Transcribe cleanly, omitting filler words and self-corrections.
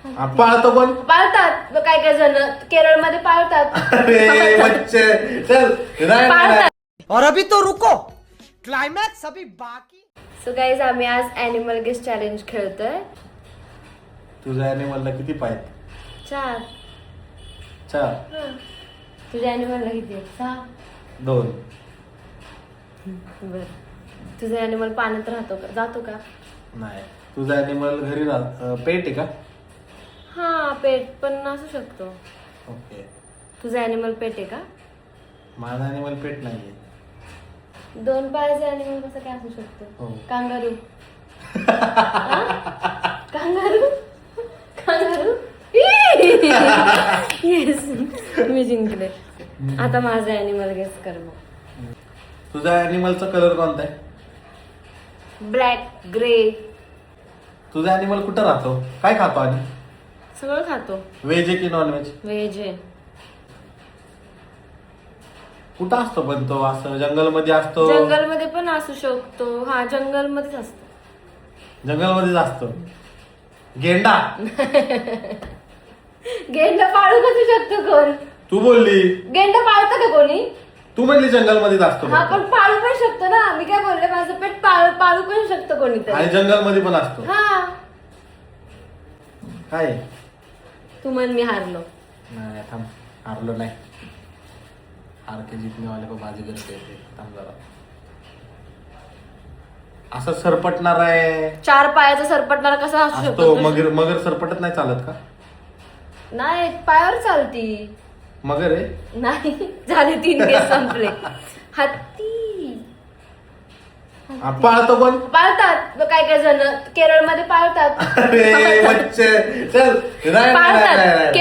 पाळतो कोण? पाळतात काय काय जण केरळमध्ये पाळतात. अरे बच्चे चल नाही, पाळतात. और अभी तो रुको, क्लाइमैक्स अभी बाकी. सो गाईज आम्ही आज ॲनिमल गेस चॅलेंज खेळतोय. तुझ्या ॲनिमलला किती पाय? 4. तुझ्या ॲनिमलला किती आहेत? 6. 2. बर. तुझा ॲनिमल पाण्यात राहतो का, जातो का? नाही. तुझा ॲनिमल घरी पेट आहे का? हा पेट पण असू शकतो. ओके. तुझा ॲनिमल पेट आहे का? माझा ॲनिमल पेट नाहीये. 2 पायाचा ॲनिमल कसं काय असू शकतो? हो. कांगारू. Kangaroo kangaroo. येस मी जिंकले. आता माझा ॲनिमल गेस कर मग. तुझ्या ॲनिमलचा कलर कोणता आहे? Black grey. तुझा ॲनिमल कुठं राहतो? काय खातो? आणि सगळं खातो. व्हेज आहे की नॉन व्हेज? व्हेज आहे. कुठं असतो पण तो? असं जंगलमध्ये असतो? जंगलमध्ये पण असू शकतो. हा जंगलमध्येच असतो. जंगलमध्येच असतो. गेंडा. गेंडा पाळू कसू शकतो कोण? तू बोलली. गेंडा पाळतं का कोणी? तू म्हणली जंगलमध्येच असतो. हा पण पाळू पण शकतो ना. मी काय बोलले, माझं पेट पाळू पण शकतो कोणीतरी. आणि जंगलमध्ये पण असतो. हा काय? तू म्हण मी हारलो. नाही थांब, हारलो नाही. हार के जितने वाले को बाजीगर कहते हैं. थांब जरा. असं सरपटणार आहे 4 पायाचा सरपटणारा कसा असू असतो. शकतो? मगर मगर सरपटत नाही चालत का? नाही पायावर चालती. मगर आहे. नाही झाले 3 केस संपले. हत्ती. पाळतो कोण? पाळतात काय काय जण केरळमध्ये पाळतात. अरे बच्चे चल नाही, नाही, नाही, पाळतात. नाही, नाही.